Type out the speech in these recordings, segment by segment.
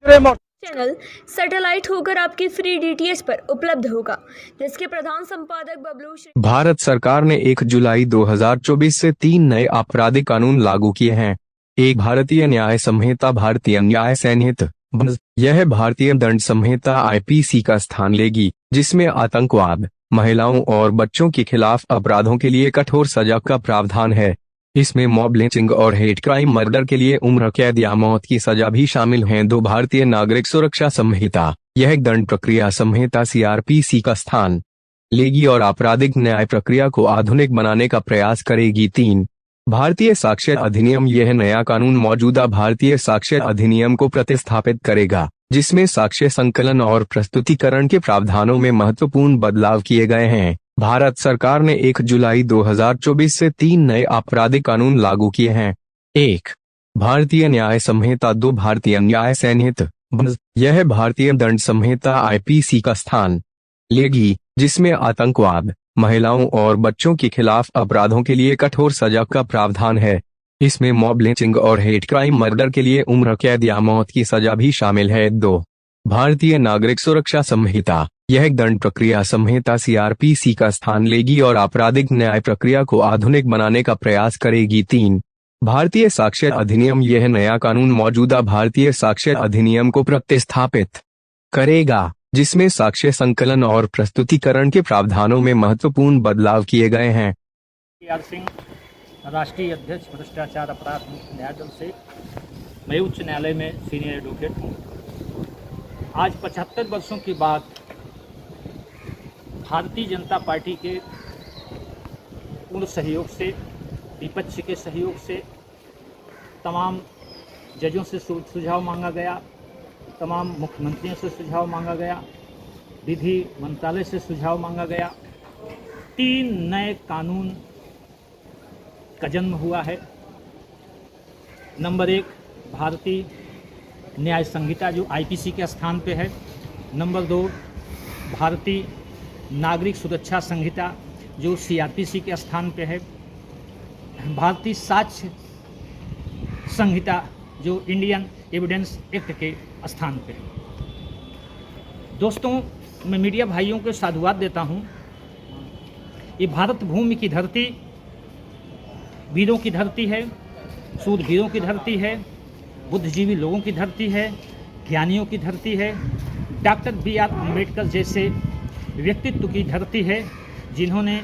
Channel satellite होकर आपके free DTH पर उपलब्ध होगा, जिसके प्रधान संपादक बबलू श्री। भारत सरकार ने 1 जुलाई 2024 से 3 नए आपराधिक कानून लागू किए हैं। एक भारतीय न्याय संहिता भारतीय न्याय संहिता यह भारतीय दंड संहिता आईपीसी का स्थान लेगी, जिसमें आतंकवाद, महिलाओं और बच्चों के खिलाफ अपराधों के लिए कठोर सजा का प्रावधान है। इसमें मॉब लिंचिंग और हेट क्राइम मर्डर के लिए उम्र कैद या मौत की सजा भी शामिल है। 2 भारतीय नागरिक सुरक्षा संहिता यह दंड प्रक्रिया संहिता सीआरपीसी का स्थान लेगी और आपराधिक न्याय प्रक्रिया को आधुनिक बनाने का प्रयास करेगी। 3 भारतीय साक्ष्य अधिनियम यह नया कानून मौजूदा भारतीय साक्ष्य अधिनियम को प्रतिस्थापित करेगा, जिसमें साक्ष्य संकलन और प्रस्तुतिकरण के प्रावधानों में महत्वपूर्ण बदलाव किए गए हैं। भारत सरकार ने 1 जुलाई 2024 से 3 नए आपराधिक कानून लागू किए हैं। 1 भारतीय न्याय संहिता 2 भारतीय न्याय संहिता यह भारतीय दंड संहिता आईपीसी का स्थान लेगी, जिसमें आतंकवाद, महिलाओं और बच्चों के खिलाफ अपराधों के लिए कठोर सजा का प्रावधान है। इसमें मॉब लिंचिंग और हेट क्राइम मर्डर के लिए उम्र कैद या मौत की सजा भी शामिल है। 2 भारतीय नागरिक सुरक्षा संहिता यह दंड प्रक्रिया संहिता सीआरपीसी का स्थान लेगी और आपराधिक न्याय प्रक्रिया को आधुनिक बनाने का प्रयास करेगी। 3 भारतीय साक्ष्य अधिनियम यह नया कानून मौजूदा भारतीय साक्ष्य अधिनियम को प्रतिस्थापित करेगा, जिसमें साक्ष्य संकलन और प्रस्तुतिकरण के प्रावधानों में महत्वपूर्ण बदलाव किए गए हैं। सिंह, राष्ट्रीय अध्यक्ष भ्रष्टाचार अपराध मुक्त न्याय दल से मैं उच्च न्यायालय में सीनियर एडवोकेट हूँ। आज 75 वर्षों के बाद भारतीय जनता पार्टी के पूर्ण सहयोग से, विपक्ष के सहयोग से, तमाम जजों से सुझाव मांगा गया, तमाम मुख्यमंत्रियों से सुझाव मांगा गया, विधि मंत्रालय से सुझाव मांगा गया। 3 नए कानून का जन्म हुआ है। नंबर 1 भारतीय न्याय संहिता जो आईपीसी के स्थान पे है। नंबर 2 भारतीय नागरिक सुरक्षा संहिता जो सीआरपीसी के स्थान पे है। भारतीय साक्ष्य संहिता जो इंडियन एविडेंस एक्ट के स्थान पे है। दोस्तों, मैं मीडिया भाइयों को साधुवाद देता हूँ। ये भारत भूमि की धरती वीरों की धरती है, सूरवीरों की धरती है, बुद्धिजीवी लोगों की धरती है, ज्ञानियों की धरती है, डॉक्टर BR अम्बेडकर जैसे व्यक्तित्व की धरती है, जिन्होंने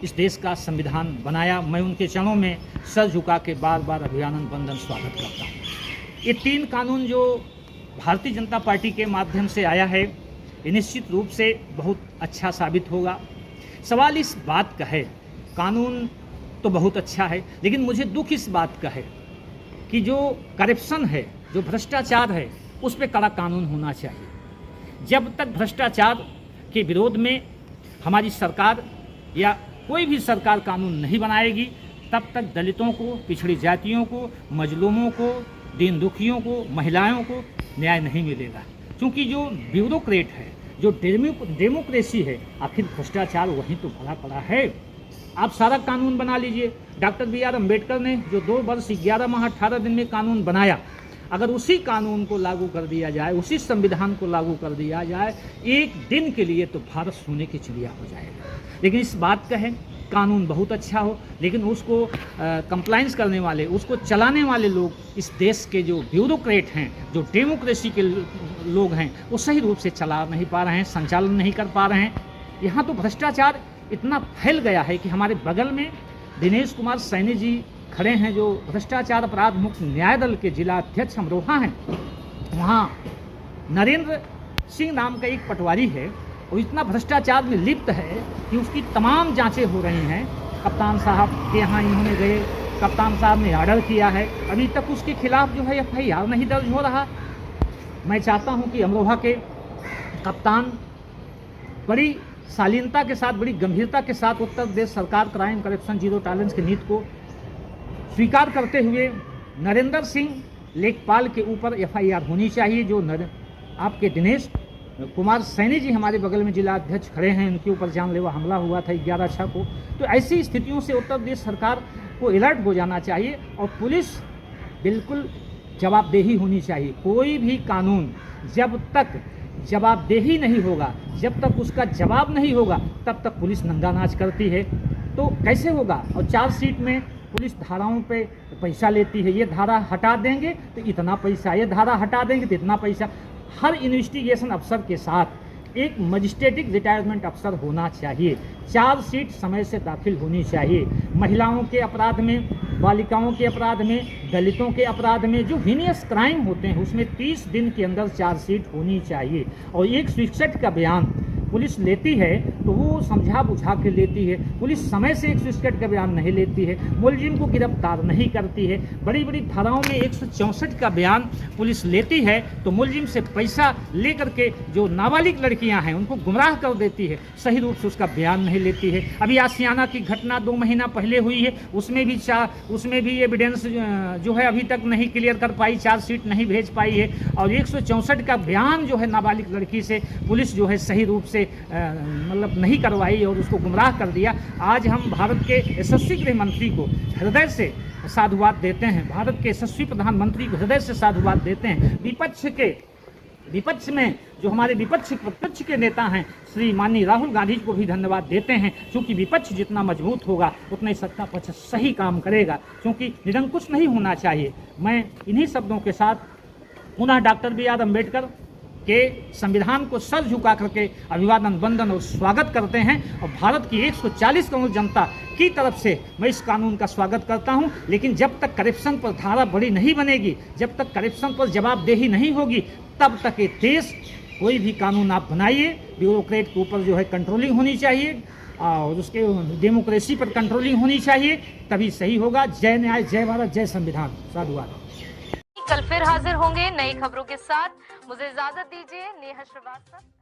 इस देश का संविधान बनाया। मैं उनके चरणों में सर झुका के बार बार अभिवादन वंदन स्वागत करता हूँ। ये 3 कानून जो भारतीय जनता पार्टी के माध्यम से आया है, ये निश्चित रूप से बहुत अच्छा साबित होगा। सवाल इस बात का है, कानून तो बहुत अच्छा है, लेकिन मुझे दुख इस बात का है कि जो करप्शन है, जो भ्रष्टाचार है, उस पर कड़ा कानून होना चाहिए। जब तक भ्रष्टाचार के विरोध में हमारी सरकार या कोई भी सरकार कानून नहीं बनाएगी, तब तक दलितों को, पिछड़ी जातियों को, मजलूमों को, दीन दुखियों को, महिलाओं को न्याय नहीं मिलेगा। क्योंकि जो ब्यूरोक्रेट है, जो डेमोक्रेसी है, आखिर भ्रष्टाचार वहीं तो भरा पड़ा है। आप सारा कानून बना लीजिए। डॉक्टर BR अम्बेडकर ने जो 2 वर्ष 11 माह 18 दिन में कानून बनाया, अगर उसी कानून को लागू कर दिया जाए, उसी संविधान को लागू कर दिया जाए, एक दिन के लिए तो भारत सोने की चिड़िया हो जाएगा। लेकिन इस बात का है, कानून बहुत अच्छा हो, लेकिन उसको कंप्लाइंस करने वाले, उसको चलाने वाले लोग, इस देश के जो ब्यूरोक्रेट हैं, जो डेमोक्रेसी के लोग हैं, वो सही रूप से चला नहीं पा रहे हैं, संचालन नहीं कर पा रहे हैं। यहाँ तो भ्रष्टाचार इतना फैल गया है कि हमारे बगल में दिनेश कुमार सैनी जी खड़े हैं, जो भ्रष्टाचार अपराध मुक्त न्याय दल के जिला अध्यक्ष अमरोहा हैं। वहाँ नरेंद्र सिंह नाम का एक पटवारी है, वो इतना भ्रष्टाचार में लिप्त है कि उसकी तमाम जांचें हो रही हैं। कप्तान साहब के यहाँ इन्होंने गए, कप्तान साहब ने ऑर्डर किया है, अभी तक उसके खिलाफ जो है FIR नहीं दर्ज हो रहा। मैं चाहता हूँ कि अमरोहा के कप्तान बड़ी शालीनता के साथ, बड़ी गंभीरता के साथ उत्तर प्रदेश सरकार क्राइम करप्शन जीरो टॉलरेंस की नीति को स्वीकार करते हुए नरेंद्र सिंह लेखपाल के ऊपर FIR होनी चाहिए। जो आपके दिनेश कुमार सैनी जी हमारे बगल में जिला अध्यक्ष खड़े हैं, उनके ऊपर जानलेवा हमला हुआ था 11/6 को। तो ऐसी स्थितियों से उत्तर प्रदेश सरकार को अलर्ट हो जाना चाहिए और पुलिस बिल्कुल जवाबदेही होनी चाहिए। कोई भी कानून जब तक जवाबदेही नहीं होगा, जब तक उसका जवाब नहीं होगा, तब तक पुलिस नंगा नाच करती है। तो कैसे होगा? और चार्जशीट में पुलिस धाराओं पे पैसा लेती है, ये धारा हटा देंगे तो इतना पैसा, ये धारा हटा देंगे तो इतना पैसा। हर इन्वेस्टिगेशन अफसर के साथ एक मजिस्ट्रेटिक रिटायरमेंट अफसर होना चाहिए। चार्जशीट समय से दाखिल होनी चाहिए। महिलाओं के अपराध में, बालिकाओं के अपराध में, दलितों के अपराध में जो हीनियस क्राइम होते हैं उसमें 30 दिन के अंदर चार्जशीट होनी चाहिए। और 161 का बयान पुलिस लेती है तो वो समझा बुझा के लेती है। पुलिस समय से 161 का बयान नहीं लेती है, मुलजिम को गिरफ्तार नहीं करती है। बड़ी बड़ी धाराओं में 164 का बयान पुलिस लेती है तो मुलजिम से पैसा लेकर के जो नाबालिग लड़कियां हैं उनको गुमराह कर देती है, सही रूप से उसका बयान नहीं लेती है। अभी आसियाना की घटना 2 महीना पहले हुई है, उसमें भी एविडेंस जो है अभी तक नहीं क्लियर कर पाई, चार्जशीट नहीं भेज पाई है। और 164 का बयान जो है नाबालिग लड़की से पुलिस जो है सही रूप से मतलब नहीं करवाई और उसको गुमराह कर दिया। आज हम भारत के यशस्वी गृह मंत्री को हृदय से साधुवाद देते हैं, भारत के यशस्वी प्रधानमंत्री को हृदय से साधुवाद देते हैं। विपक्ष में जो हमारे विपक्ष के नेता हैं श्री माननीय राहुल गांधी को भी धन्यवाद देते हैं, क्योंकि विपक्ष जितना मजबूत होगा उतना ही सत्ता पक्ष सही काम करेगा, क्योंकि निरंकुश नहीं होना चाहिए। मैं इन्हीं शब्दों के साथ पुनः डॉक्टर बी आर अम्बेडकर के संविधान को सर झुका करके अभिवादन, वंदन और स्वागत करते हैं। और भारत की 140 करोड़ जनता की तरफ से मैं इस कानून का स्वागत करता हूं। लेकिन जब तक करप्शन पर धारा बड़ी नहीं बनेगी, जब तक करप्शन पर जवाबदेही नहीं होगी, तब तक ये देश कोई भी कानून आप बनाइए, ब्यूरोक्रेट के ऊपर जो है कंट्रोलिंग होनी चाहिए और उसके डेमोक्रेसी पर कंट्रोलिंग होनी चाहिए, तभी सही होगा। जय न्याय, जय भारत, जय संविधान। साधुवाद। कल फिर हाजिर होंगे नई खबरों के साथ। मुझे इजाजत दीजिए। नेहा श्रीवास्तव।